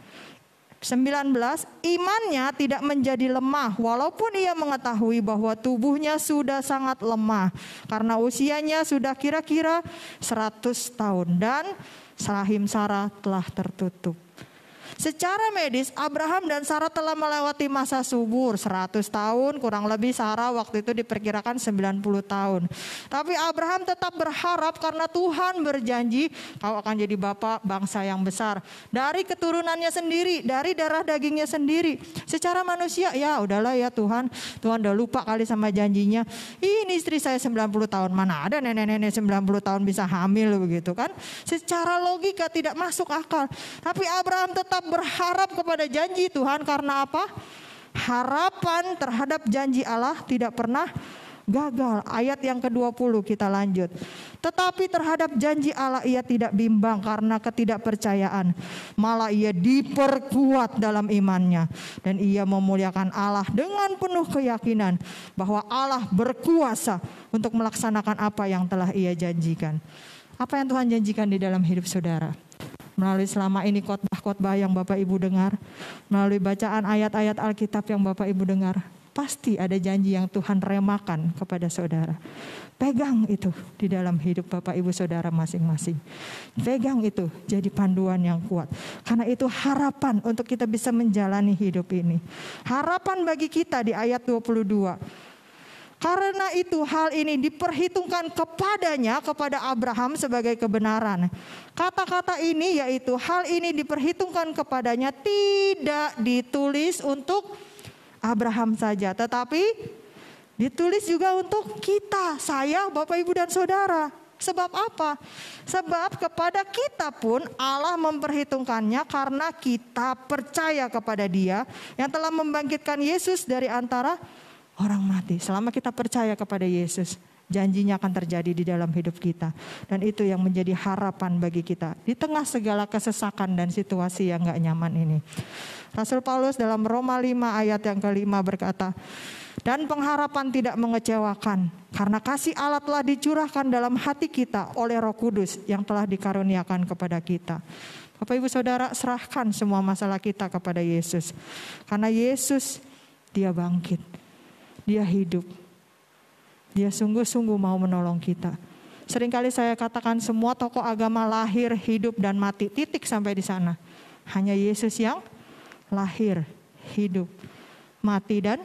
19, imannya tidak menjadi lemah walaupun ia mengetahui bahwa tubuhnya sudah sangat lemah karena usianya sudah kira-kira 100 tahun dan rahim Sarah telah tertutup. Secara medis Abraham dan Sarah telah melewati masa subur 100 tahun, kurang lebih Sarah waktu itu diperkirakan 90 tahun. Tapi Abraham tetap berharap karena Tuhan berjanji kau akan jadi bapak bangsa yang besar. Dari keturunannya sendiri, dari darah dagingnya sendiri. Secara manusia ya udahlah ya Tuhan udah lupa kali sama janjinya. Ini istri saya 90 tahun, mana ada nenek-nenek 90 tahun bisa hamil begitu kan. Secara logika tidak masuk akal. Tapi Abraham tetap berharap kepada janji Tuhan karena apa? Harapan terhadap janji Allah tidak pernah gagal. Ayat yang ke-20 kita lanjut. Tetapi terhadap janji Allah ia tidak bimbang karena ketidakpercayaan. Malah ia diperkuat dalam imannya. Dan ia memuliakan Allah dengan penuh keyakinan bahwa Allah berkuasa untuk melaksanakan apa yang telah ia janjikan. Apa yang Tuhan janjikan di dalam hidup saudara? Melalui selama ini khotbah-khotbah yang Bapak Ibu dengar, melalui bacaan ayat-ayat Alkitab yang Bapak Ibu dengar, pasti ada janji yang Tuhan remakan kepada saudara. Pegang itu di dalam hidup Bapak Ibu saudara masing-masing. Pegang itu jadi panduan yang kuat. Karena itu harapan untuk kita bisa menjalani hidup ini. Harapan bagi kita di ayat 22. Karena itu hal ini diperhitungkan kepadanya, kepada Abraham sebagai kebenaran. Kata-kata ini yaitu hal ini diperhitungkan kepadanya tidak ditulis untuk Abraham saja. Tetapi ditulis juga untuk kita, saya, Bapak Ibu dan Saudara. Sebab apa? Sebab kepada kita pun Allah memperhitungkannya karena kita percaya kepada Dia yang telah membangkitkan Yesus dari antara orang mati. Selama kita percaya kepada Yesus, janjinya akan terjadi di dalam hidup kita. Dan itu yang menjadi harapan bagi kita di tengah segala kesesakan dan situasi yang gak nyaman ini. Rasul Paulus dalam Roma 5 ayat yang ke-5 berkata, dan pengharapan tidak mengecewakan karena kasih Allah telah dicurahkan dalam hati kita oleh Roh Kudus yang telah dikaruniakan kepada kita. Bapak Ibu Saudara, serahkan semua masalah kita kepada Yesus. Karena Yesus, Dia bangkit. Dia hidup. Dia sungguh-sungguh mau menolong kita. Seringkali saya katakan semua tokoh agama lahir, hidup, dan mati. Titik sampai di sana. Hanya Yesus yang lahir, hidup, mati, dan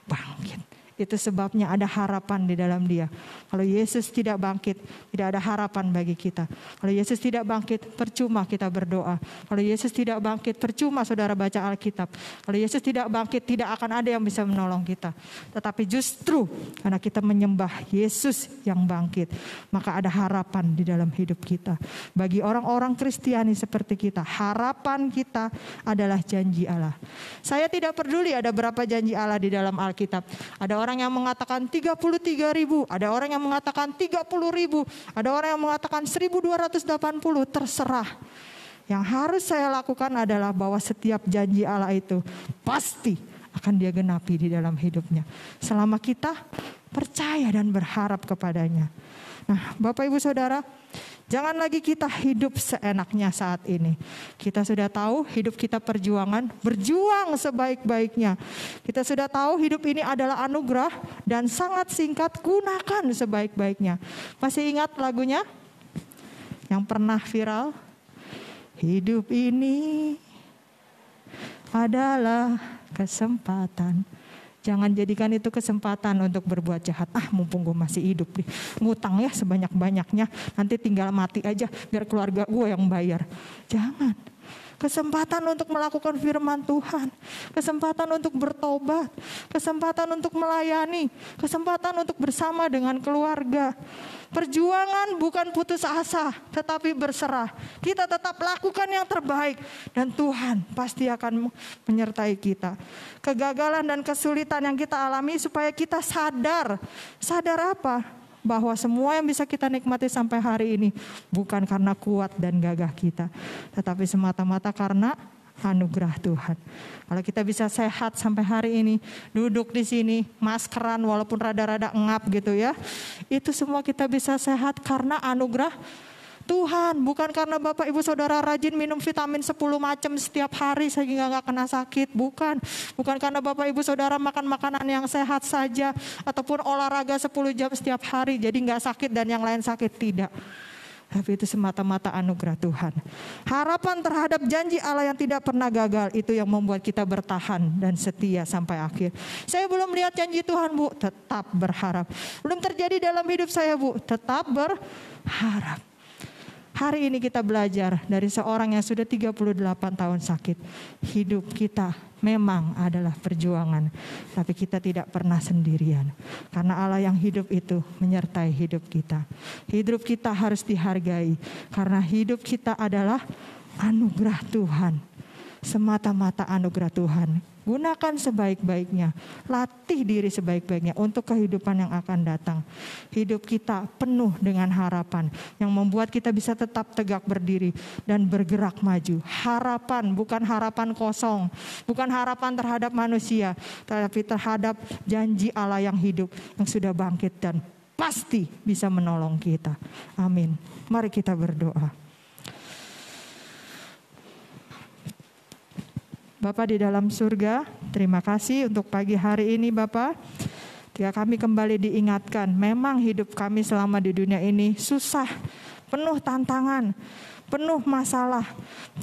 bangkit. Itu sebabnya ada harapan di dalam Dia. Kalau Yesus tidak bangkit, tidak ada harapan bagi kita. Kalau Yesus tidak bangkit, percuma kita berdoa. Kalau Yesus tidak bangkit, percuma saudara baca Alkitab. Kalau Yesus tidak bangkit, tidak akan ada yang bisa menolong kita. Tetapi justru karena kita menyembah Yesus yang bangkit, maka ada harapan di dalam hidup kita. Bagi orang-orang Kristiani seperti kita, harapan kita adalah janji Allah. Saya tidak peduli ada berapa janji Allah di dalam Alkitab. Ada orang yang mengatakan 33.000, ada orang yang mengatakan 30.000, ada orang yang mengatakan 1.280, terserah. Yang harus saya lakukan adalah bahwa setiap janji Allah itu pasti akan Dia genapi di dalam hidupnya. Selama kita percaya dan berharap kepadanya. Nah, Bapak Ibu Saudara, jangan lagi kita hidup seenaknya saat ini. Kita sudah tahu hidup kita perjuangan, berjuang sebaik-baiknya. Kita sudah tahu hidup ini adalah anugerah dan sangat singkat, gunakan sebaik-baiknya. Masih ingat lagunya yang pernah viral? Hidup ini adalah kesempatan. Jangan jadikan itu kesempatan untuk berbuat jahat. Mumpung gue masih hidup nih, ngutang ya sebanyak-banyaknya, nanti tinggal mati aja biar keluarga gue yang bayar. Jangan. Kesempatan untuk melakukan firman Tuhan, kesempatan untuk bertobat, kesempatan untuk melayani, kesempatan untuk bersama dengan keluarga. Perjuangan bukan putus asa, tetapi berserah. Kita tetap lakukan yang terbaik dan Tuhan pasti akan menyertai kita. Kegagalan dan kesulitan yang kita alami supaya kita sadar. Sadar apa? Bahwa semua yang bisa kita nikmati sampai hari ini bukan karena kuat dan gagah kita, tetapi semata-mata karena anugerah Tuhan. Kalau kita bisa sehat sampai hari ini, duduk di sini, maskeran walaupun rada-rada engap gitu ya, itu semua kita bisa sehat karena anugerah Tuhan, bukan karena Bapak Ibu Saudara rajin minum vitamin 10 macam setiap hari sehingga gak kena sakit, bukan karena Bapak Ibu Saudara makan makanan yang sehat saja ataupun olahraga 10 jam setiap hari jadi gak sakit dan yang lain sakit, tidak. Tapi itu semata-mata anugerah Tuhan. Harapan terhadap janji Allah yang tidak pernah gagal, itu yang membuat kita bertahan dan setia sampai akhir. Saya belum lihat janji Tuhan, Bu, tetap berharap. Belum terjadi dalam hidup saya, Bu, tetap berharap. Hari ini kita belajar dari seorang yang sudah 38 tahun sakit. Hidup kita memang adalah perjuangan, tapi kita tidak pernah sendirian. Karena Allah yang hidup itu menyertai hidup kita. Hidup kita harus dihargai, karena hidup kita adalah anugerah Tuhan. Semata-mata anugerah Tuhan. Gunakan sebaik-baiknya, latih diri sebaik-baiknya untuk kehidupan yang akan datang. Hidup kita penuh dengan harapan yang membuat kita bisa tetap tegak berdiri dan bergerak maju. Harapan, bukan harapan kosong, bukan harapan terhadap manusia, tapi terhadap janji Allah yang hidup, yang sudah bangkit dan pasti bisa menolong kita. Amin. Mari kita berdoa. Bapa di dalam surga, terima kasih untuk pagi hari ini Bapa. Ketika kami kembali diingatkan, memang hidup kami selama di dunia ini susah, penuh tantangan, penuh masalah,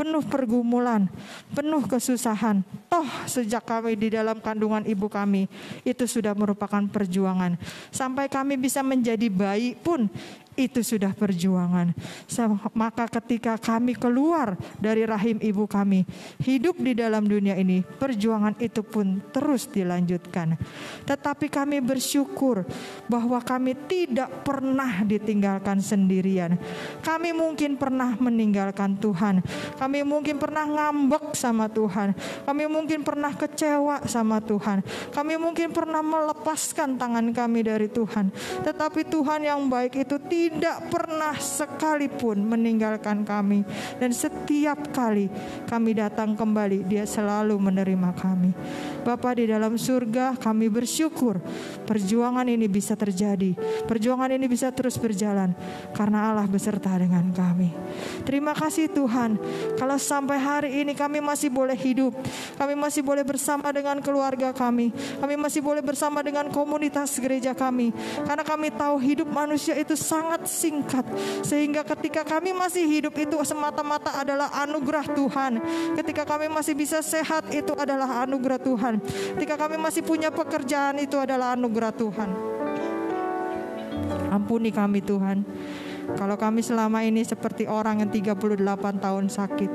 penuh pergumulan, penuh kesusahan. Toh sejak kami di dalam kandungan ibu kami, itu sudah merupakan perjuangan. Sampai kami bisa menjadi bayi pun, itu sudah perjuangan. Maka ketika kami keluar dari rahim ibu kami, hidup di dalam dunia ini, perjuangan itu pun terus dilanjutkan. Tetapi kami bersyukur bahwa kami tidak pernah ditinggalkan sendirian. Kami mungkin pernah meninggalkan Tuhan. Kami mungkin pernah ngambek sama Tuhan. Kami mungkin pernah kecewa sama Tuhan. Kami mungkin pernah melepaskan tangan kami dari Tuhan. Tetapi Tuhan yang baik itu tidak pernah sekalipun meninggalkan kami. Dan setiap kali kami datang kembali, Dia selalu menerima kami. Bapa di dalam surga, kami bersyukur perjuangan ini bisa terjadi. Perjuangan ini bisa terus berjalan karena Allah beserta dengan kami. Terima kasih Tuhan, kalau sampai hari ini kami masih boleh hidup, kami masih boleh bersama dengan keluarga kami masih boleh bersama dengan komunitas gereja kami. Karena kami tahu hidup manusia itu sangat singkat, sehingga ketika kami masih hidup itu semata-mata adalah anugerah Tuhan. Ketika kami masih bisa sehat, itu adalah anugerah Tuhan. Ketika kami masih punya pekerjaan, itu adalah anugerah Tuhan. Ampuni kami Tuhan, kalau kami selama ini seperti orang yang 38 tahun sakit.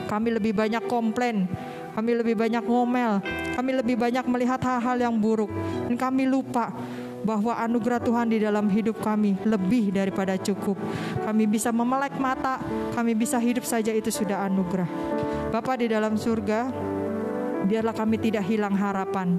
Kami lebih banyak komplain, kami lebih banyak ngomel, kami lebih banyak melihat hal-hal yang buruk. Dan kami lupa bahwa anugerah Tuhan di dalam hidup kami lebih daripada cukup. Kami bisa memelek mata, kami bisa hidup saja, itu sudah anugerah. Bapa di dalam surga, biarlah kami tidak hilang harapan.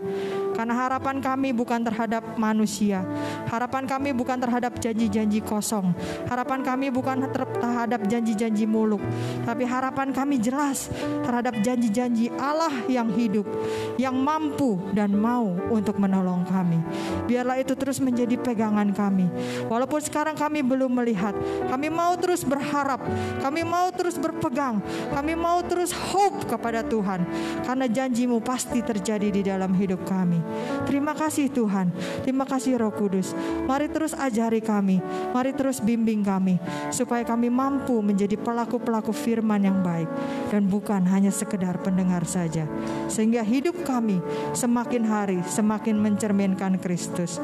Karena harapan kami bukan terhadap manusia. Harapan kami bukan terhadap janji-janji kosong. Harapan kami bukan terhadap janji-janji muluk. Tapi harapan kami jelas terhadap janji-janji Allah yang hidup, yang mampu dan mau untuk menolong kami. Biarlah itu terus menjadi pegangan kami. Walaupun sekarang kami belum melihat, kami mau terus berharap, kami mau terus berpegang, kami mau terus hope kepada Tuhan. Karena janji-Mu pasti terjadi di dalam hidup kami. Terima kasih Tuhan, terima kasih Roh Kudus. Mari terus ajari kami, mari terus bimbing kami, supaya kami mampu menjadi pelaku-pelaku firman yang baik, dan bukan hanya sekedar pendengar saja. Sehingga hidup kami semakin hari semakin mencerminkan Kristus.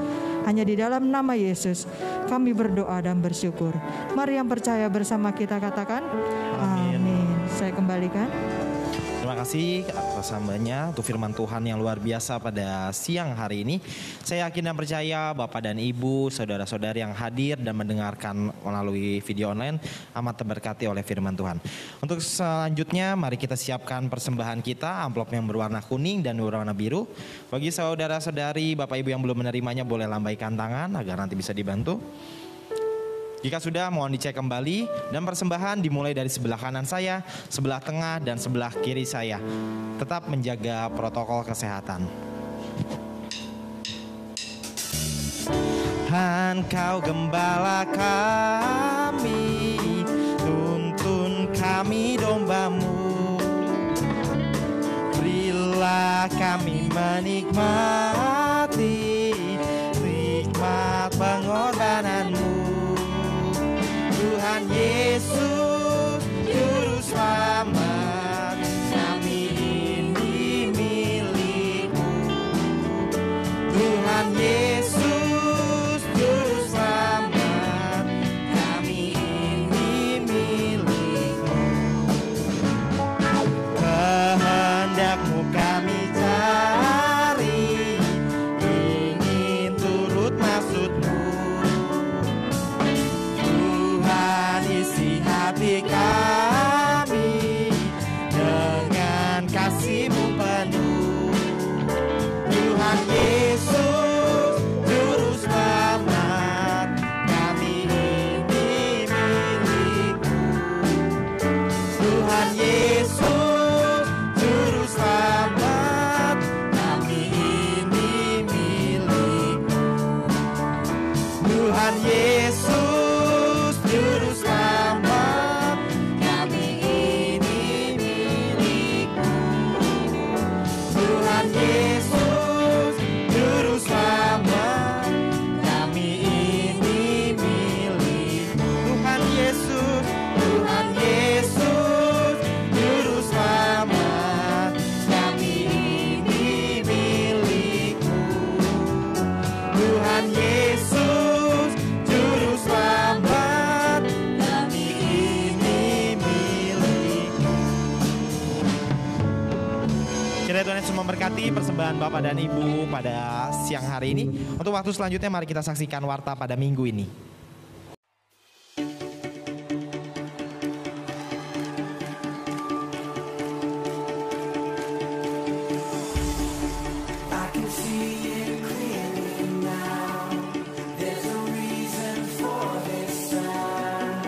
Hanya di dalam nama Yesus kami berdoa dan bersyukur. Mari yang percaya bersama kita katakan amin. Saya kembalikan. Terima kasih atas hambanya untuk firman Tuhan yang luar biasa pada siang hari ini. Saya yakin dan percaya Bapak dan Ibu, saudara-saudari yang hadir dan mendengarkan melalui video online amat terberkati oleh firman Tuhan. Untuk selanjutnya mari kita siapkan persembahan kita, amplop yang berwarna kuning dan berwarna biru. Bagi saudara-saudari, Bapak Ibu yang belum menerimanya boleh lambaikan tangan agar nanti bisa dibantu. Jika sudah, mohon dicek kembali, dan persembahan dimulai dari sebelah kanan saya, sebelah tengah, dan sebelah kiri saya. Tetap menjaga protokol kesehatan. Engkau gembala kami, tuntun kami domba-Mu. Berilah kami menikmati nikmat pengorbanan-Mu. kasih-Mu penuh. Tuhan Yesus, Juru Selamat, kami ini milik-Mu. Tuhan Yesus, Juru Selamat, kami ini milik-Mu. Tuhan Yesus, Juru Selamat, kami ini milik-Mu. Tuhan Yesus, Juru Selamat, kami ini milik-Mu. Tuhan Yesus, Tuhan Yesus, Juru Selamat, kami ini milik-Mu. Tuhan Yesus, Juru Selamat, kami ini milik-Mu. Kiranya Tuhan Yesus memberkati persembahan Bapak dan Ibu pada siang hari ini. Untuk waktu selanjutnya mari kita saksikan warta pada minggu ini. I can see it clearly now. There's a reason for this sound.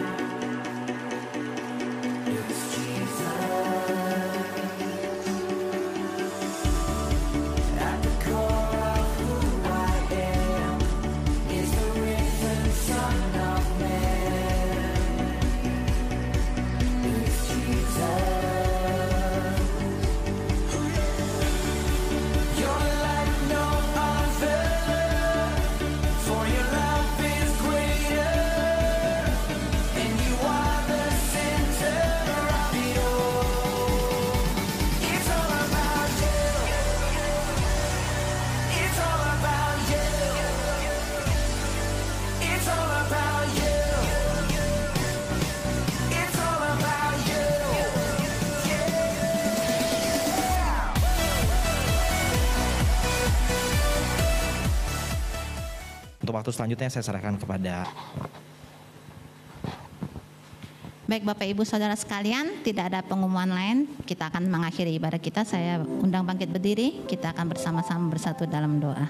It's Jesus. At the core of who I am is the risen Son of Man. It's Jesus. You're like no other, for your love is greater, and you are the center of it all. It's all about you. It's all about you. It's all about you. It's all about you. Yeah. Untuk waktu selanjutnya saya serahkan kepada Baik Bapak Ibu Saudara sekalian, tidak ada pengumuman lain. Kita akan mengakhiri ibadah kita. Saya undang bangkit berdiri. Kita akan bersama-sama bersatu dalam doa.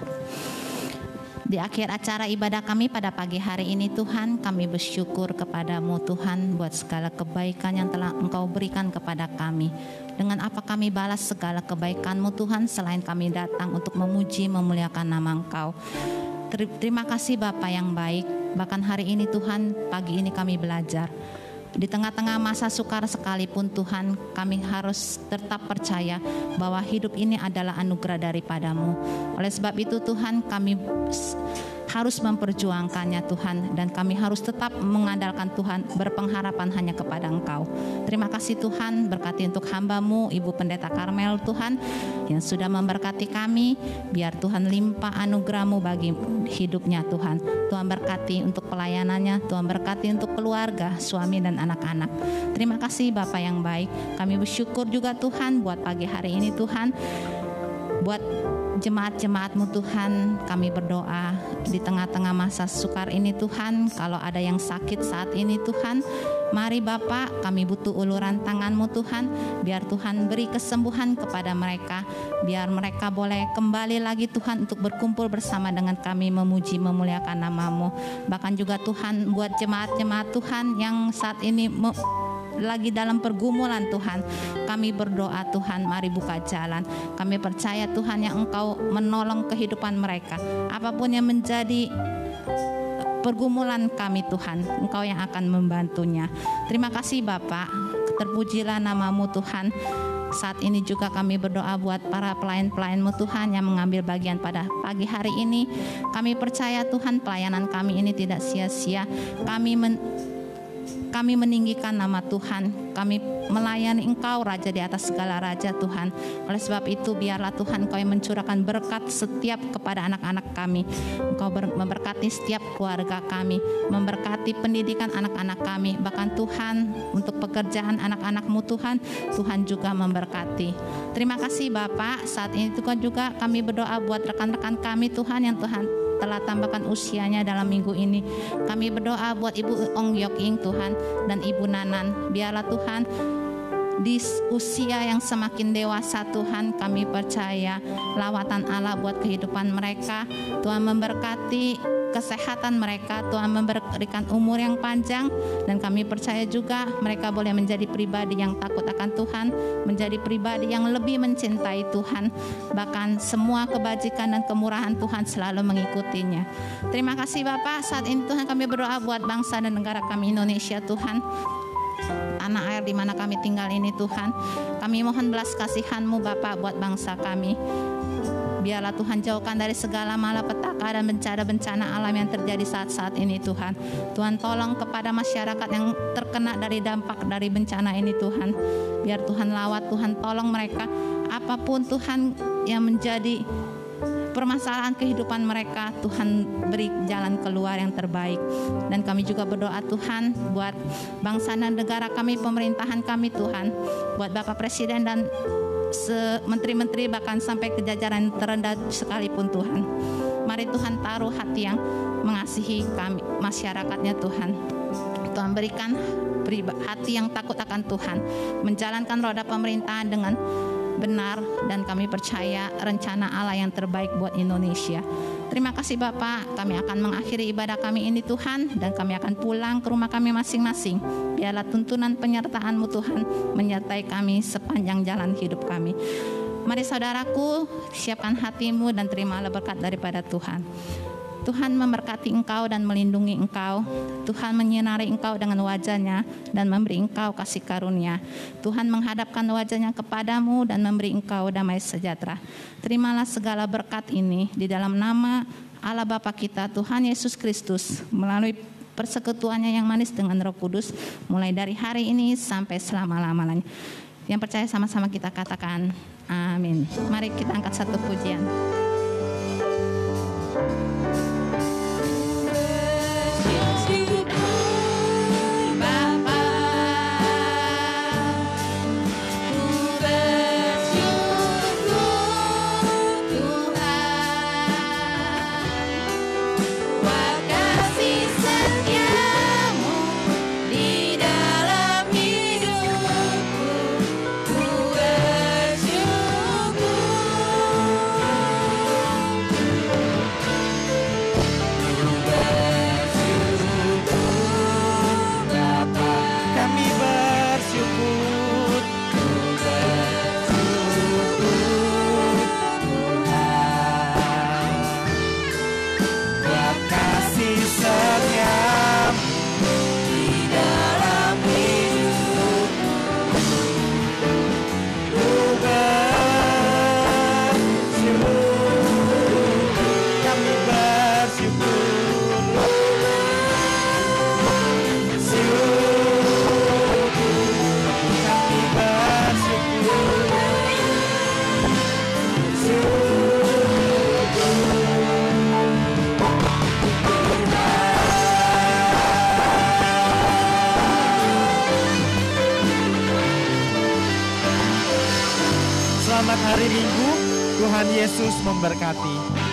Di akhir acara ibadah kami pada pagi hari ini Tuhan, kami bersyukur kepadamu Tuhan buat segala kebaikan yang telah Engkau berikan kepada kami. Dengan apa kami balas segala kebaikan-Mu Tuhan selain kami datang untuk memuji memuliakan nama Engkau. Terima kasih Bapa yang baik. Bahkan hari ini Tuhan, pagi ini kami belajar. Di tengah-tengah masa sukar sekalipun Tuhan, kami harus tetap percaya bahwa hidup ini adalah anugerah daripada-Mu. Oleh sebab itu Tuhan, kami harus memperjuangkannya Tuhan, dan kami harus tetap mengandalkan Tuhan, berpengharapan hanya kepada Engkau. Terima kasih Tuhan, berkati untuk hamba-Mu Ibu Pendeta Karmel Tuhan yang sudah memberkati kami. Biar Tuhan limpah anugerah-Mu bagi hidupnya Tuhan. Tuhan berkati untuk pelayanannya, Tuhan berkati untuk keluarga, suami dan anak-anak. Terima kasih Bapa yang baik. Kami bersyukur juga Tuhan buat pagi hari ini Tuhan, buat jemaat-jemaat-Mu Tuhan. Kami berdoa di tengah-tengah masa sukar ini Tuhan, kalau ada yang sakit saat ini Tuhan, mari Bapak, kami butuh uluran tangan-Mu Tuhan. Biar Tuhan beri kesembuhan kepada mereka, biar mereka boleh kembali lagi Tuhan untuk berkumpul bersama dengan kami memuji memuliakan nama-Mu. Bahkan juga Tuhan buat jemaat-jemaat Tuhan yang saat ini lagi dalam pergumulan Tuhan, kami berdoa Tuhan, mari buka jalan. Kami percaya Tuhan yang Engkau menolong kehidupan mereka. Apapun yang menjadi pergumulan kami Tuhan, Engkau yang akan membantunya. Terima kasih Bapak, terpujilah nama-Mu Tuhan. Saat ini juga kami berdoa buat para pelayan-pelayan-Mu Tuhan yang mengambil bagian pada pagi hari ini. Kami percaya Tuhan pelayanan kami ini tidak sia-sia. Kami meninggikan nama Tuhan. Kami melayani Engkau Raja di atas segala raja Tuhan. Oleh sebab itu biarlah Tuhan Engkau yang mencurahkan berkat setiap kepada anak-anak kami. Engkau memberkati setiap keluarga kami, memberkati pendidikan anak-anak kami. Bahkan Tuhan untuk pekerjaan anak-anak-Mu Tuhan, Tuhan juga memberkati. Terima kasih Bapak. Saat ini Tuhan juga kami berdoa buat rekan-rekan kami Tuhan yang Tuhan telah tambahkan usianya dalam minggu ini. Kami berdoa buat Ibu Ong Yok Ying Tuhan dan Ibu Nanan. Biarlah Tuhan di usia yang semakin dewasa Tuhan, kami percaya lawatan Allah buat kehidupan mereka. Tuhan memberkati kesehatan mereka, Tuhan memberikan umur yang panjang, dan kami percaya juga mereka boleh menjadi pribadi yang takut akan Tuhan, menjadi pribadi yang lebih mencintai Tuhan, bahkan semua kebajikan dan kemurahan Tuhan selalu mengikutinya. Terima kasih Bapak. Saat ini Tuhan kami berdoa buat bangsa dan negara kami Indonesia Tuhan, tanah air di mana kami tinggal ini Tuhan. Kami mohon belas kasihan-Mu Bapak buat bangsa kami. Biarlah Tuhan jauhkan dari segala malapetaka dan bencana-bencana alam yang terjadi saat-saat ini Tuhan. Tuhan tolong kepada masyarakat yang terkena dari dampak dari bencana ini Tuhan. Biar Tuhan lawat, Tuhan tolong mereka. Apapun Tuhan yang menjadi permasalahan kehidupan mereka, Tuhan beri jalan keluar yang terbaik. Dan kami juga berdoa Tuhan buat bangsa dan negara kami, pemerintahan kami Tuhan, buat Bapak Presiden dan menteri-menteri, bahkan sampai ke jajaran terendah sekalipun Tuhan. Mari Tuhan taruh hati yang mengasihi kami, masyarakatnya Tuhan. Tuhan berikan hati yang takut akan Tuhan, menjalankan roda pemerintahan dengan benar, dan kami percaya rencana Allah yang terbaik buat Indonesia. Terima kasih Bapak, kami akan mengakhiri ibadah kami ini Tuhan, dan kami akan pulang ke rumah kami masing-masing. Biarlah tuntunan penyertaan-Mu Tuhan menyertai kami sepanjang jalan hidup kami. Mari saudaraku, siapkan hatimu dan terimalah berkat daripada Tuhan. Tuhan memberkati engkau dan melindungi engkau. Tuhan menyinari engkau dengan wajah-Nya dan memberi engkau kasih karunia. Tuhan menghadapkan wajah-Nya kepadamu dan memberi engkau damai sejahtera. Terimalah segala berkat ini di dalam nama Allah Bapa kita, Tuhan Yesus Kristus, melalui persekutuannya yang manis dengan Roh Kudus, mulai dari hari ini sampai selama-lamanya. Yang percaya sama-sama kita katakan amin. Mari kita angkat satu pujian. Selamat hari Minggu, Tuhan Yesus memberkati.